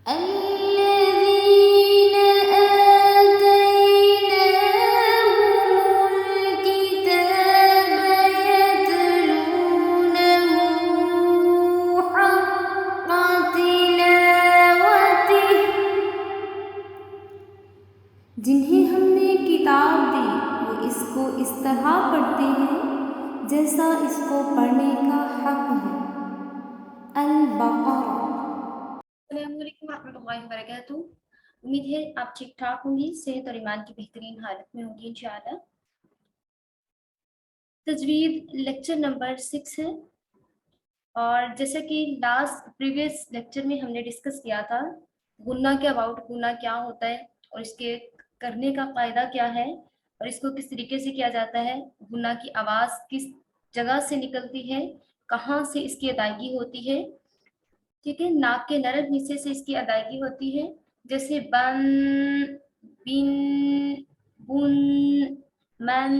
الذين آتيناهم الكتاب يتلونه حق تلاوته، جنہیں ہم نے کتاب دی وہ اس کو اس طرح پڑھتے ہیں جیسا اس کو پڑھنے کا حق ہے۔ البقرہ۔ السلام علیکم ورحمۃ اللہ وبرکاتہ۔ امید ہے آپ ٹھیک ٹھاک ہوں گی، صحت اور ایمان کی بہترین حالت میں ہوں گی انشاءاللہ۔ تجوید لیکچر نمبر 6 ہے، اور جیسا کہ پریویس لیکچر میں ہم نے ڈسکس کیا تھا غنہ کے اباؤٹ غنہ کیا ہوتا ہے اور اس کے کرنے کا قاعدہ کیا ہے اور اس کو کس طریقے سے کیا جاتا ہے، غنہ کی آواز کس جگہ سے نکلتی ہے، کہاں سے اس کی ادائیگی ہوتی ہے، ٹھیک ہے، ناک کے نرم حصے سے اس کی ادائیگی ہوتی ہے، جیسے بن، بن، بن، من،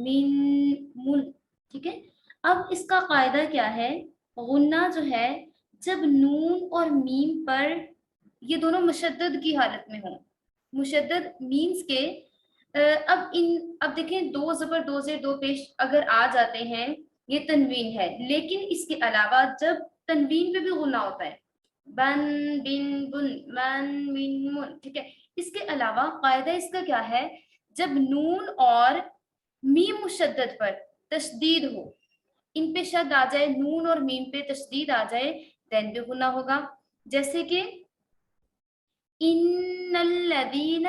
من، من، ٹھیک ہے۔ اب اس کا قاعدہ کیا ہے، غنہ جو ہے جب نون اور میم پر یہ دونوں مشدد کی حالت میں ہوں، مشدد مینز کے اب دیکھیں دو زبر دو زیر دو پیش اگر آ جاتے ہیں یہ تنوین ہے، لیکن اس کے علاوہ جب تنوین پہ بھی غنہ ہوتا ہے، بن، بن، بن، من، من، من، ٹھیک ہے۔ اس کے علاوہ قاعدہ اس کا کیا ہے، جب نون اور میم مشدد پر تشدید ہو، ان پہ شد آ جائے، نون اور میم پہ تشدید آ جائے، دین پہ غنہ ہوگا، جیسے کہ ان الذین،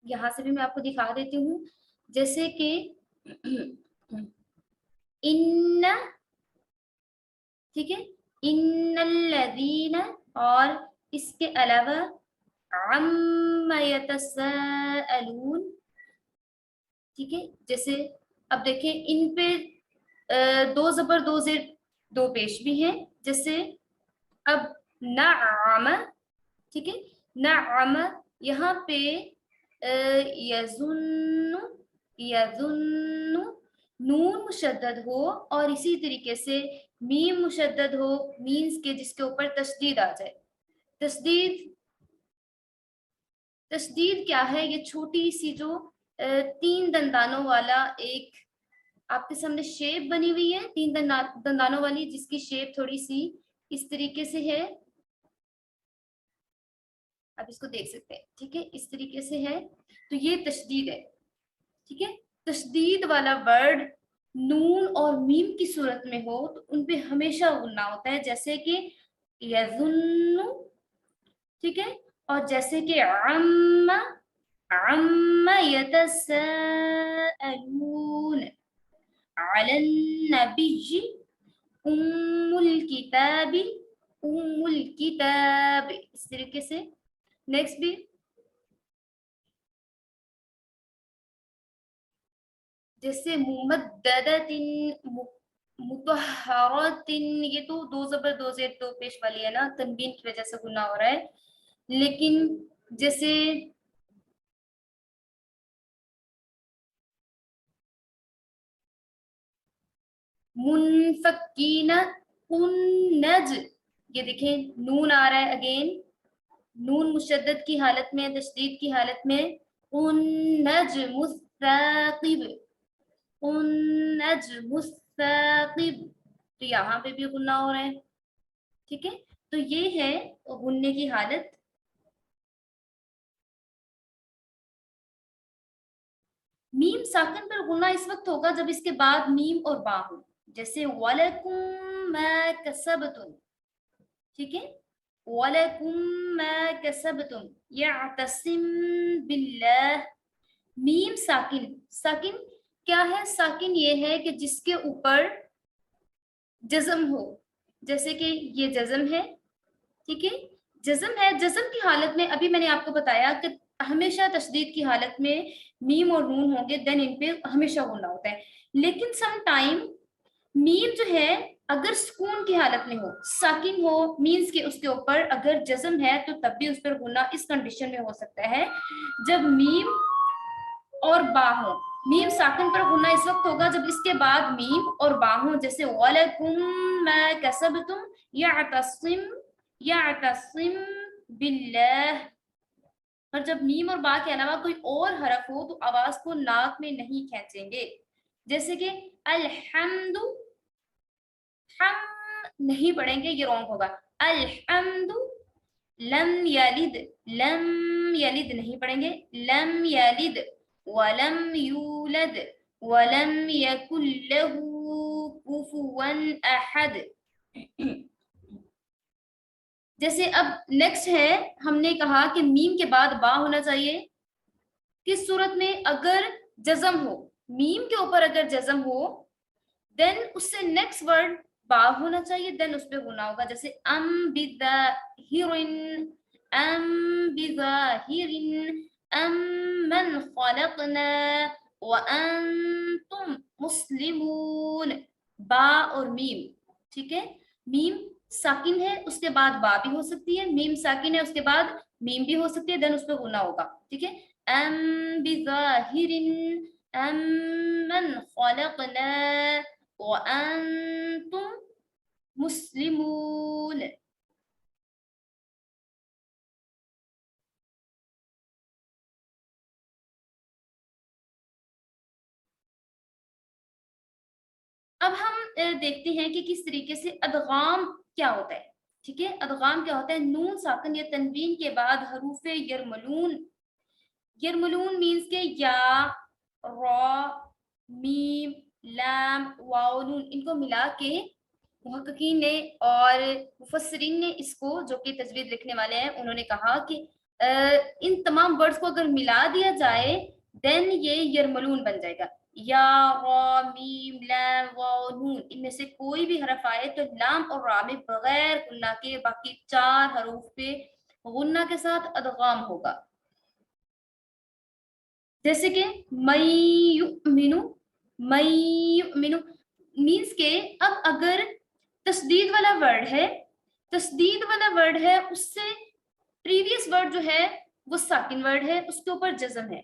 یہاں سے بھی میں آپ کو دکھا دیتی ہوں، جیسے کہ ان، ٹھیک ہے، ان الذین، اور اس کے علاوہ عم یتساءلون، ٹھیک ہے، جیسے اب دیکھیں ان پہ دو زبر دو زیر دو پیش بھی ہیں، جیسے اب نعم، ٹھیک ہے، نعم، یہاں پہ یظن، یظن، نون مشدد ہو اور اسی طریقے سے میم مشدد ہو، مینز کے جس کے اوپر تشدید آ جائے۔ تشدید کیا ہے، یہ چھوٹی سی جو 3 دندانوں والا ایک آپ کے سامنے شیپ بنی ہوئی ہے، 3 دندانوں والی، جس کی شیپ تھوڑی سی اس طریقے سے ہے، آپ اس کو دیکھ سکتے ہیں، ٹھیک ہے، اس طریقے سے ہے، تو یہ تشدید ہے، ٹھیک ہے۔ تشدید والا ورڈ نون اور میم کی صورت میں ہو تو ان پہ ہمیشہ غنہ ہوتا ہے، جیسے کہ یظن، ٹھیک ہے، اور جیسے کہ عم، عم یتساءلون، علی النبی، ام الکتاب، ام الکتاب، اس طریقے سے۔ نیکسٹ بھی جیسے ممددۃ، مطہرۃ، یہ تو دو زبر دو زیر دو پیش والی ہے نا، تنوین کی وجہ سے گناہ ہو رہا ہے، لیکن جیسے منفکین، کنج، یہ دیکھیں نون آ رہا ہے اگین، نون مشدد کی حالت میں، تشدید کی حالت میں، النجم الثاقب، النجم الثاقب، تو یہاں پہ بھی غنہ ہو رہا ہے، ٹھیک ہے۔ تو یہ ہے غننے کی حالت۔ میم ساکن پر غنہ اس وقت ہوگا جب اس کے بعد میم اور با ہو، جیسے وَلَكُمْ مَا كَسَبْتُمْ، ٹھیک ہے، وَلَكُمْ مَا كَسَبْتُمْ، يَعْتَصِمْ بِاللَّهِ، میم ساکن، ساکن کیا ہے، ساکن یہ ہے کہ جس کے اوپر جزم ہو، جیسے کہ یہ جزم ہے، ٹھیک ہے، جزم ہے، جزم کی حالت میں ابھی میں نے آپ کو بتایا کہ ہمیشہ تشدید کی حالت میں میم اور نون ہوں گے، دین ان پہ ہمیشہ غنہ ہوتا ہے، لیکن سم ٹائم میم جو ہے اگر سکون کی حالت میں ہو، ساکن ہو، مینز کہ اس کے اوپر اگر جزم ہے تو تب بھی اس پر غنہ اس کنڈیشن میں ہو سکتا ہے جب میم اور با ہو۔ میم ساکن پر غنہ اس وقت ہوگا جب اس کے بعد میم اور با ہوں، جیسے وَلَكُمْ مَا كَسَبْتُمْ، يَعْتَصِمْ، यअतसिम बिल्लाह। और जब मीम और बा के अलावा कोई और हरफ हो तो आवाज को नाक में नहीं खींचेंगे। जैसे कि अलहम्दु, हम नहीं पढ़ेंगे, ये रॉन्ग होगा। अलहम्दु, लम यलिद नहीं पढ़ेंगे, लम यलिद, वलम यूलद, वलम यकुल लहू कुफुवन अहद। जैसे अब नेक्स्ट है, हमने कहा कि मीम के बाद बा होना चाहिए। किस सूरत में? अगर जज़म हो, मीम के ऊपर अगर जज़म हो देन उससे नेक्स्ट वर्ड बा होना चाहिए, देन उस पे गुना होगा। जैसे अम बिज़ाहिरिन, अम बिज़ाहिरिन, अम मन खलकना व अंतुम मुस्लिमून। बा और मीम, ठीक है, मीम साकिन है उसके बाद बा भी हो सकती है, मीम साकिन है उसके बाद मीम भी हो सकती है, देन उस पे गुना होगा, ठीक है। अम बिज़ाहिरिन, अम मन खलकना व अंतुम मुस्लिमून। अब हम देखते हैं कि किस तरीके से अदगाम क्या होता है, ठीक है। अदगाम क्या होता है? नून साकिन या तनवीन के बाद हरूफे यरमलून, यरमलून मीन्स के या, रा, मीम, लाम, वाव, नून, इनको मिला के मुहक्किकीन ने और मुफस्सिरीन ने इसको, जो कि तजवीद लिखने वाले हैं, उन्होंने कहा कि इन तमाम वर्ड्स को अगर मिला दिया जाए देन ये यरमलून बन जाएगा। या, रा, मीम, लाम, वाव, नून, इनमें से कोई भी हरफ आए तो लाम और रा में बगैर गुन्ना के बाकी चार हरूफ पे गुन्ना के साथ अदगाम होगा। जैसे कि मय्युमिनु, मय्युमिनु मीन्स के अब अगर तस्दीद वाला वर्ड है, तस्दीद वाला वर्ड है, उससे प्रीवियस वर्ड जो है वो साकिन वर्ड है, उसके ऊपर जज़म है,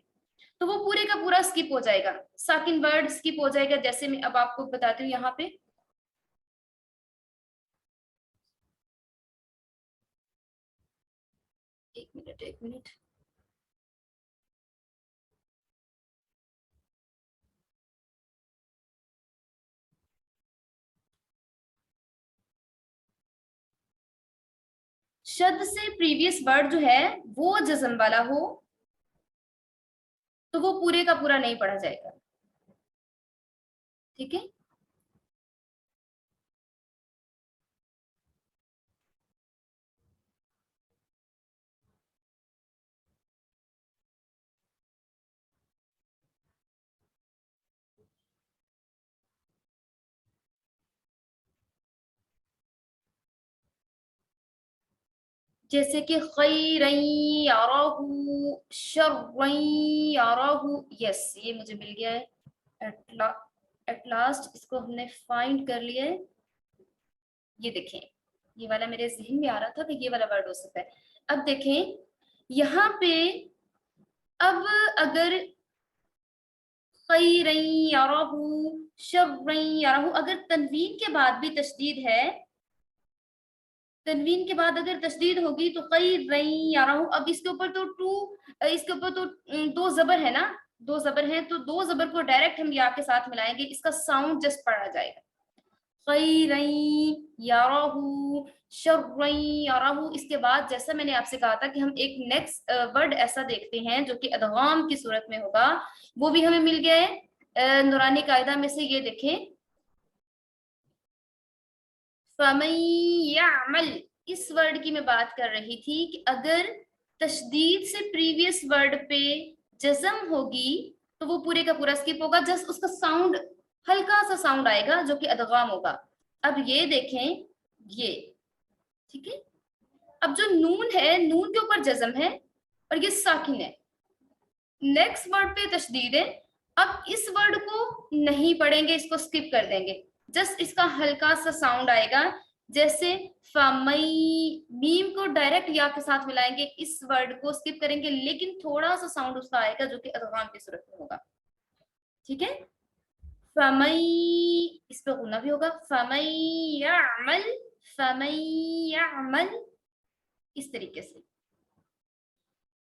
तो वो पूरे का पूरा स्किप हो जाएगा, साकिन वर्ड स्किप हो जाएगा। जैसे मैं अब आपको बताती हूँ यहाँ पे, एक मिनट। शब्द से प्रीवियस वर्ड जो है वो जज़म वाला हो तो वो पूरे का पूरा नहीं पढ़ा जाएगा, ठीक है। जैसे कि खैरन यरहु, शर्रन यरहु, यस ये मुझे मिल गया है एट लास्ट, इसको हमने फाइंड कर लिया है। ये देखें, ये वाला मेरे जहन में आ रहा था कि ये वाला वर्ड हो सकता है। अब देखें यहाँ पे, अब अगर खैरन यरहु, शर्रन यरहु, अगर तनवीन के बाद भी तशदीद है, तनवीन के बाद अगर तशदीद होगी तो खैरन यरहु, अब इसके ऊपर तो इसके ऊपर तो दो जबर है ना, दो जबर हैं, तो दो जबर को डायरेक्ट हम या के साथ मिलाएंगे, इसका साउंड जस्ट पढ़ा जाएगा। खैरन यरहु, शर्रन यरहु। इसके बाद जैसा मैंने आपसे कहा था कि हम एक नेक्स्ट वर्ड ऐसा देखते हैं जो कि अदगाम की सूरत में होगा, वो भी हमें मिल गया है नूरानी कायदा में से। ये देखें, फमन यअमल, इस वर्ड की मैं बात कर रही थी कि अगर तशदीद से प्रीवियस वर्ड पे जज़म होगी तो वो पूरे का पूरा स्किप होगा, जस्ट उसका साउंड हल्का सा साउंड आएगा जो कि अदगाम होगा। अब ये देखें, ये ठीक है। अब जो नून है, नून के ऊपर जज़म है और ये साकिन है, नेक्स्ट वर्ड पे तशदीद है। अब इस वर्ड को नहीं पढ़ेंगे, इसको स्किप कर देंगे, जस्ट इसका हल्का सा साउंड आएगा। जैसे फमई, मीम को डायरेक्ट या के साथ मिलाएंगे, इस वर्ड को स्किप करेंगे, लेकिन थोड़ा सा साउंड उसका आएगा जो कि अदगाम की सूरत में होगा, ठीक है। फमई, इस पे गुना भी होगा, फमई यामल, फमई यामल, इस तरीके से।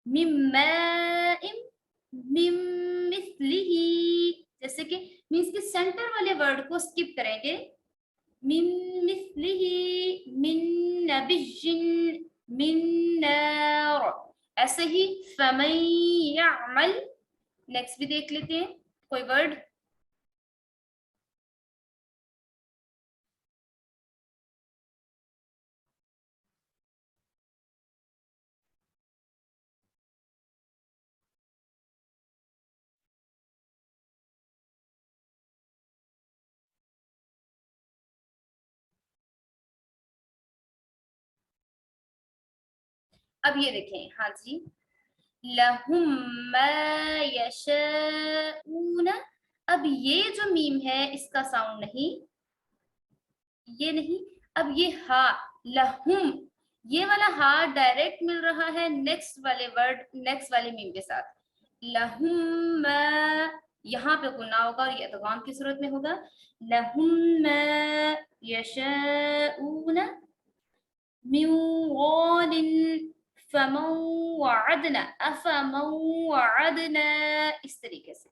मिम्माइम, मिम मिस्लिही, जैसे कि मीन्स के सेंटर वाले वर्ड को स्किप करेंगे। मिन मिस्लिही, मिन नबिय्यिन, मिन नार। ऐसे ही फमन यअमल, नेक्स्ट भी देख लेते हैं कोई वर्ड। अब ये देखें, हाँ जी, लहुम मा यशाऊन। अब ये जो मीम है इसका साउंड नहीं, ये नहीं, अब ये हा, लहुम, ये वाला हा डायरेक्ट मिल रहा है नेक्स्ट वाले वर्ड, नेक्स्ट वाले मीम के साथ। लहुम मा, यहाँ पे गुन्ना होगा और ये इदगाम की सूरत में होगा। लहुम मा यशाऊन मिन गालिन फमन वअदना, अफमन वअदना, इस तरीके से।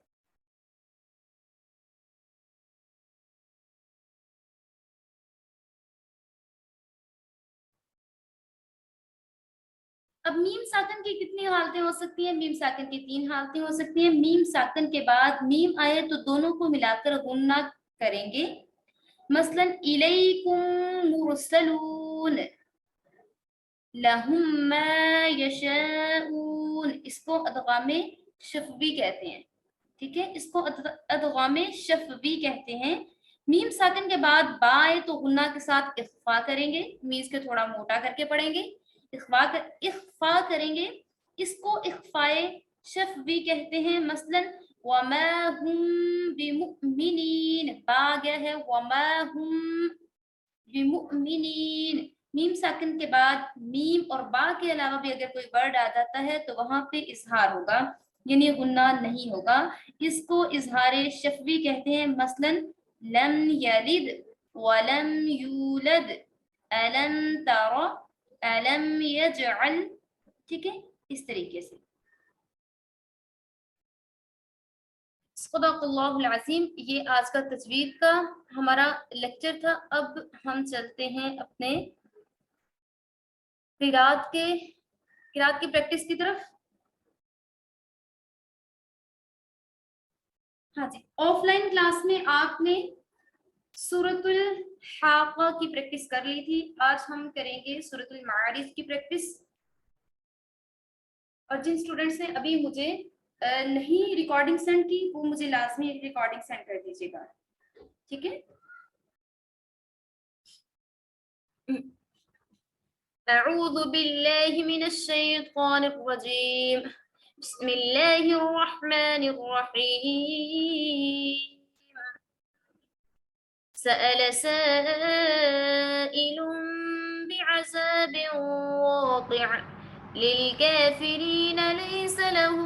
अब मीम साकन की कितनी हालतें हो सकती हैं? मीम साकन की 3 हालतें हो सकती हैं। मीम साकन के बाद मीम आए तो दोनों को मिलाकर गुन्ना करेंगे। मसलन इलैकुम मुरसलून, लहुम मा यशाऊन, इसको अदगामे शफवी कहते हैं। ठीक है, इसको अदगामे शफवी कहते हैं। मीम साकन के बाद बा आए तो गुन्ना के साथ इख्फा करेंगे, मीज के थोड़ा मोटा करके पढ़ेंगे, इख्फा करेंगे, इसको इख्फाए शफवी कहते हैं। मसलन वमा हुम बिमुमिनीन, बा गया है, वमा हुम बिमुमिनीन। मीम साकिन के बाद मीम और बा के अलावा भी अगर कोई वर्ड आ जाता है तो वहां पे इजहार होगा, यानी गुन्ना नहीं होगा। इसको इजहार शफवी कहते हैं। मसलन लम यलिद वलम यूलद, अलम तरा, अलम यजअल। ठीक है, इस तरीके से। सदक़ल्लाहुल अज़ीम, ये आज का तजवीद का हमारा लेक्चर था। अब हम चलते हैं अपने किरात की प्रैक्टिस की तरफ। हाँ जी, ऑफलाइन क्लास में आपने सूरतुल हाक़ा की प्रैक्टिस कर ली थी, आज हम करेंगे सूरतुल मारिज की प्रैक्टिस। और जिन स्टूडेंट्स ने अभी मुझे नहीं रिकॉर्डिंग सेंड की, वो मुझे लाजमी रिकॉर्डिंग सेंड कर दीजिएगा, ठीक है। अऊज़ु बिल्लाहि मिनश शैतानिर रजीम, बिस्मिल्लाहिर रहमानिर रहीम। सअल साइलुम बिअज़ाबिन वाक़िअ, लिलकाफिरीन लैसा लहू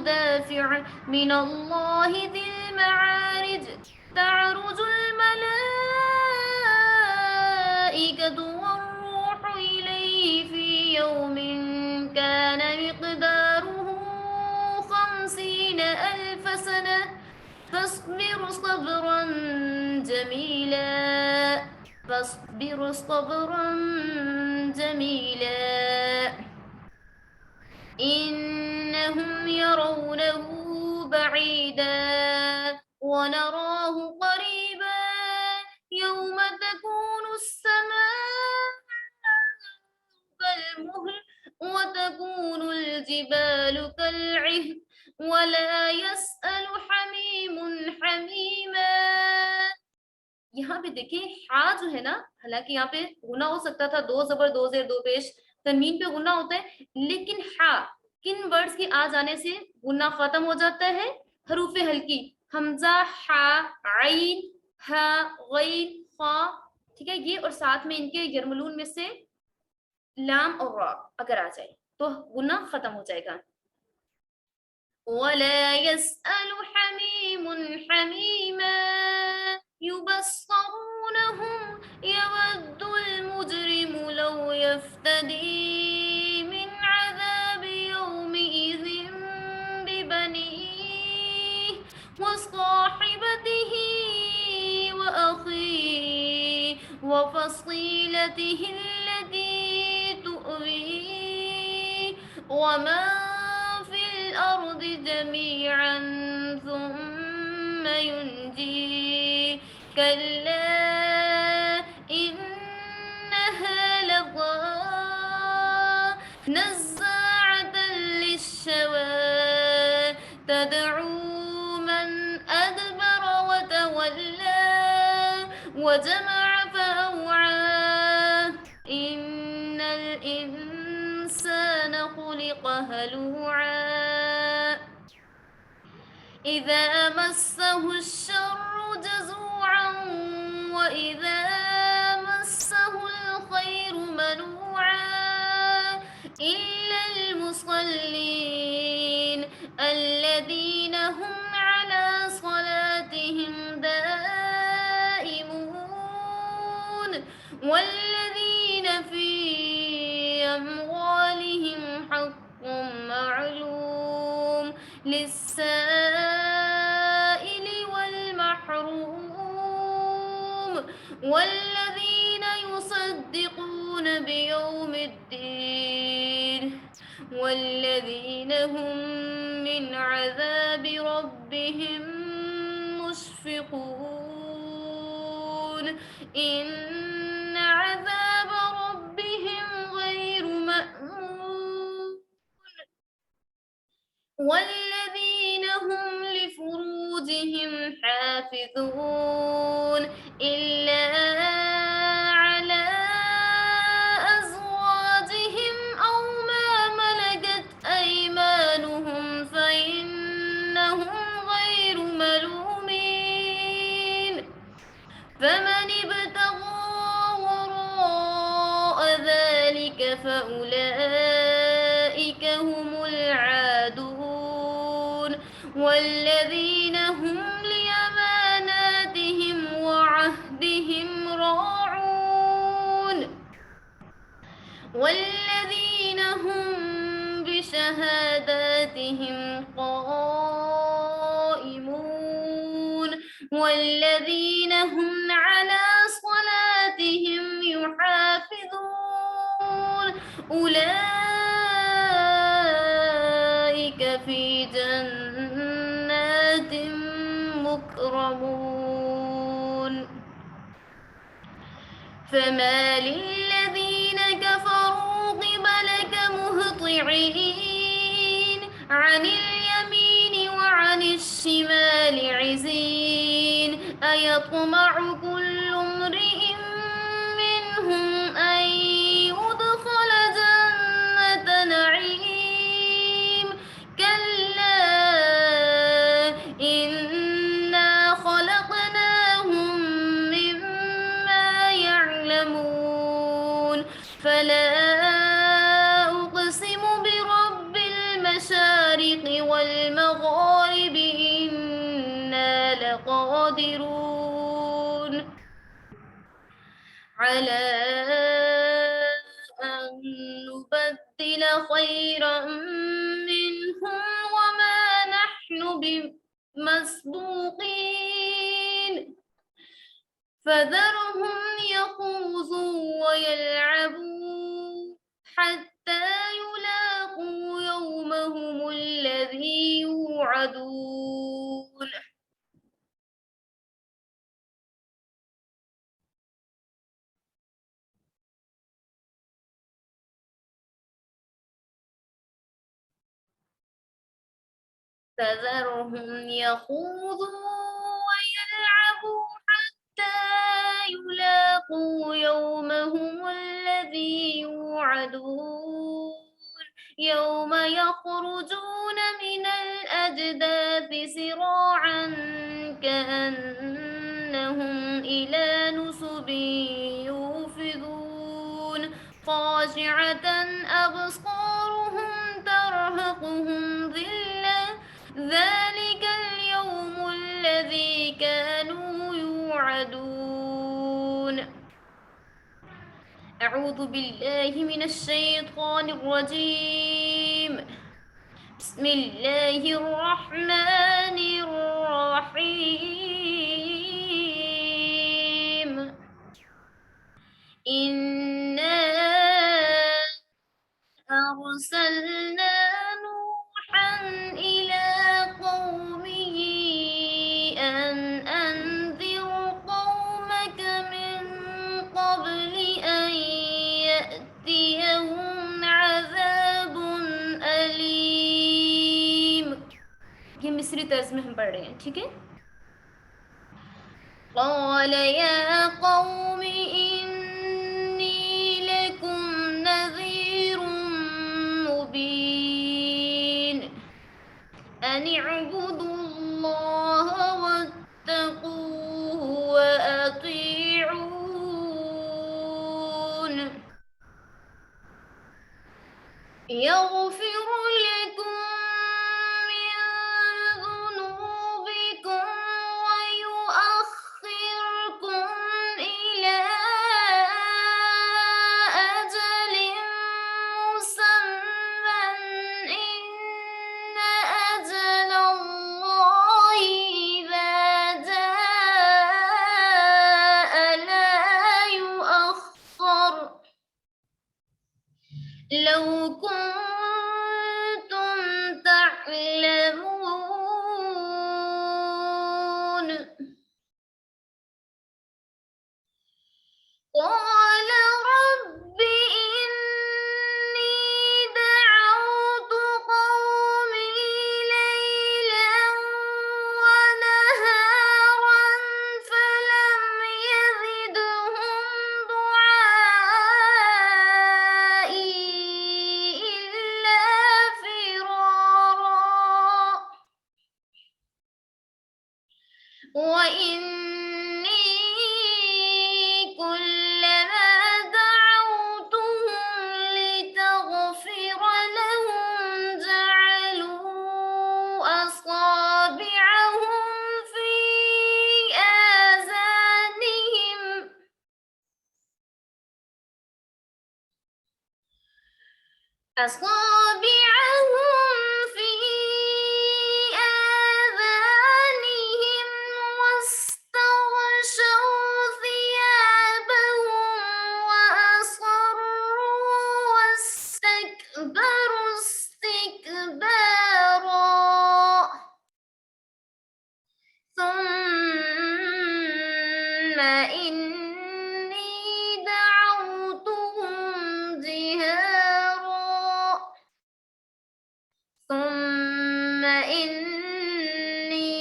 दाफ़िअ, मिनल्लाहि ज़िल मआरिज, तअरुजुल मलाइकतु वर्रूहु इलैहि फ़ी यौमिन कान मिक़दारुहु 50 अल्फ़ सनह, فاصبر صبرا جميلا، فاصبر صبرا جميلا، إنهم يرونه بعيدا ونراه قريبا، يوم تكون السماء كالمهل وتكون الجبال كالعهن ولا يسأل حميم حमीमा। यहाँ पे देखिए हा जो है ना, हालांकि यहाँ पे गुना हो सकता था, 2 ज़बर 2 ज़ेर 2 पेश, तनवीन पे गुना होता है, लेकिन हा किन वर्ड्स के आ जाने से गुना खत्म हो जाता है? हरूफे हल्की, हमजा, हा, आइन, हा, गैन, खा, ठीक है, ये और साथ में इनके यरमलून में से लाम और रा अगर आ जाए तो गुना खत्म हो जाएगा। ولا يسأل حميم حميما، يبصرونهم يود المجرم لو يفتدي وفصيلته التي تؤويه ومن في الأرض جميعا ثم ينجيه كلا إنها لظى نزاعة للشوى تدعو من أدبر وتولى وجمع فأوعى إن الإنسان خلق هلوعا إذا مسه الشر جزوعا وإذا مسه الخير منوعا إلا المصلين الذين هم على صلاتهم دائمون والذين في أموالهم حق معلوم للسائل والمحروم والذين يصدقون بيوم الدين والذين هم من عذاب ربهم مشفقون إن عذاب ربهم غير مأمون والذين هم لفروجهم حافظون إلا على أزواجهم أو ما ملكت أيمانهم فإنهم غير ملومين فمن ابتغى وراء ذلك فأولئك هم العادون والذين هم لأماناتهم وعهدهم راعون والذين هم بشهاداتهم قائمون والذين هم على صلاتهم يحافظون أولئك في جنات مكرمون فما للذين كفروا قبلك مهطعين عن اليمين وعن الشمال عزين أيطمع كل امرئ منهم أن يدخل جنة نعيم كلا إنا خلقناهم مما يعلمون فلا أقسم برب المشارق والمغارب إنا لقادرون على أن نبدل خيرا منهم وما نحن بمسبوقين فذرهم يخوضوا ويلعبوا حتى يلاقوا يومهم الذي يوعدون فذرهم يخوضوا ويلعبوا حتى يلاقوا يومهم الذي يوعدون يوم يخرجون من الأجداث سراعا كأنهم إلى نصب يوفضون خاشعة أبصارهم ترهقهم ذلة ذلك اليوم الذي كانوا يوعدون أعوذ بالله من الشيطان الرجيم بسم الله الرحمن الرحيم إنا أرسلنا نوحا إلى قومه أن أنذر قومك من قبل أن يأتيهم عذاب أليم. ये मिस्री तर्ज में हम पढ़ रहे हैं, ठीक है। قال يا قوم إني لكم نذير مبين أن اعبدوا الله واتقوه وأطيعون يغفر لكم من ذنوبكم ويؤخركم إلى أجل مسمى إن أجل الله إذا جاء لا يؤخر لو كنتم تعلمون. قال رب إني دعوت قومي ليلا ونهارا فلم يزدهم دعائي إلا فرارا وإني كلما دعوتهم لتغفر لهم جعلوا أصابعهم في آذانهم واستغشوا ثيابهم وأصروا واستكبروا استكبارا ثم إني دعوتهم جهارا ثم إني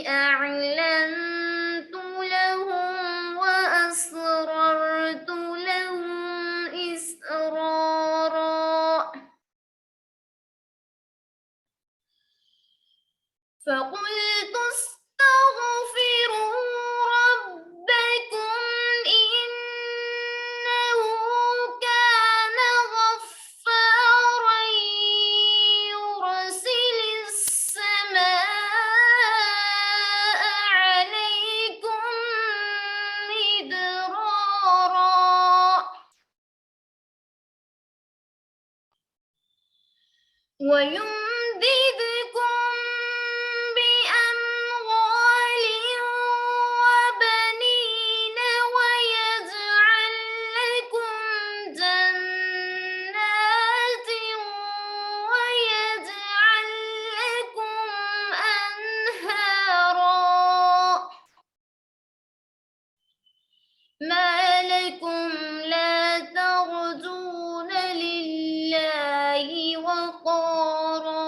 أعلنت لهم وأسررت لهم إسرارا فقلت استغفروا ربكم إنه كان غفارا يرسل السماء عليكم مدرارا ويمددكم بأموال وبنين ويجعل لكم جنات ويجعل لكم أنهارا ما لكم لا ترجون لله وقارا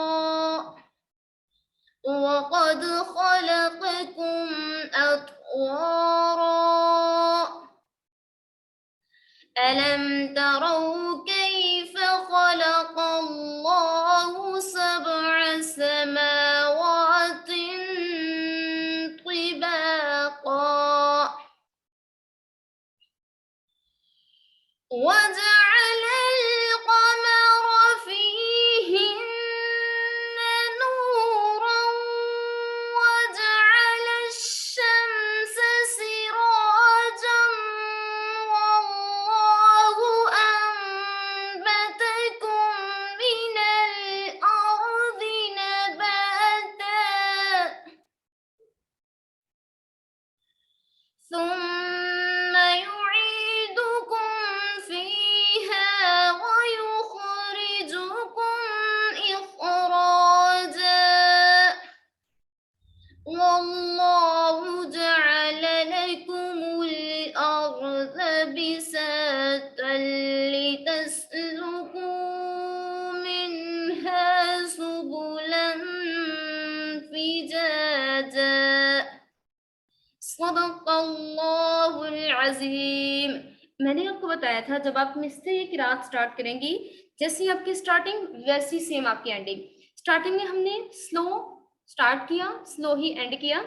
अज़ीम। मैंने आपको बताया था जब आप मुझसे ये किरात स्टार्ट करेंगी, जैसी आपकी स्टार्टिंग वैसी सेम आपकी एंडिंग। स्टार्टिंग में हमने स्लो स्टार्ट किया, स्लो ही एंड किया।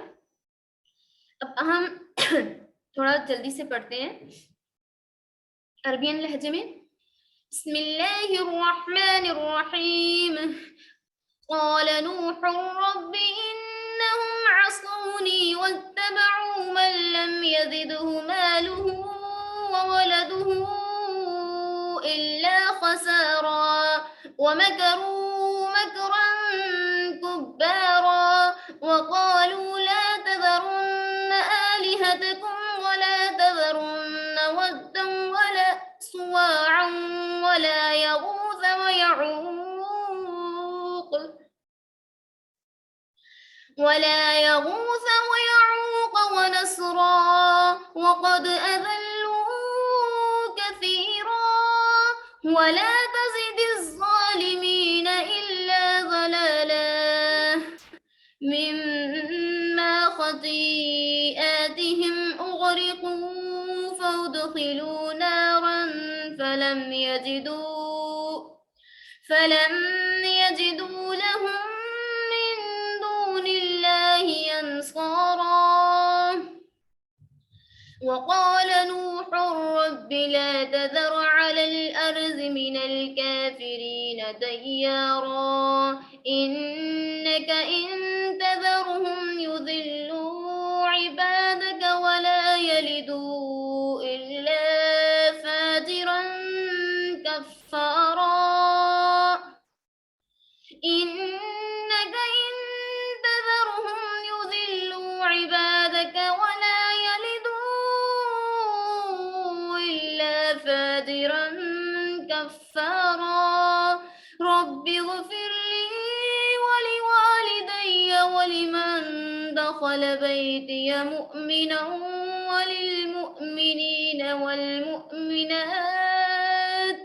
अब हम थोड़ा जल्दी से पढ़ते हैं अरबियन लहजे में। बिस्मिल्लाहिर्रहमानिर्रहीम। क़ाल नूह रब्बि इन्नहुम असौनी वत्तबअू मन लम यज़िदहु मालुहु व वलदुहु इल्ला खसारा वमकरू मकरन कुब्बारा वक़ालू ला तज़रुन्न आलिहतकुम वला तज़रुन्न वद्दन वला सुवाअन वला यगूथ वयऊक ونسرا وقد أذلوا كثيرا ولا تزد الظالمين إلا ضلالا مما خطيئاتهم أغرقوا فادخلوا نارا فلم يجدوا لهم من دون الله أنصارا وقال نوح رب لا تذر على الأرض من الكافرين ديارا إنك إن تذرهم يضلوا عبادك ولا يلدوا إلا فاجرا كفارا إنك إن تذرهم يضلوا عبادك ولا يلدوا إلا فاجرا كفارا رب اغفر لي ولوالدي ولمن دخل بيتي مؤمنا وللمؤمنين والمؤمنات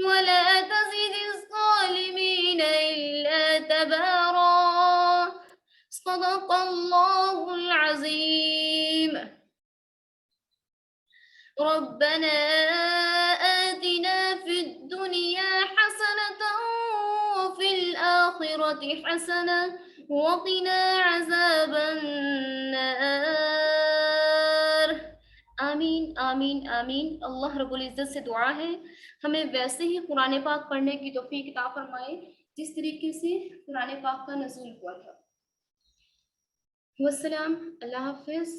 ولا تزد الظالمين إلا تبارا صدق الله العظيم ربنا آتنا في الدنيا حسنة وفي الآخرة حسنة وقنا عذاب النار आमीन आमीन आमीन। अल्लाह रब्बुल इज़्ज़त से दुआ है हमें वैसे ही कुरान पाक पढ़ने की तौफीक अता फरमाए जिस तरीके से कुरान पाक का नज़ूल हुआ था। वस्सलाम, अल्लाह हाफ़िज़।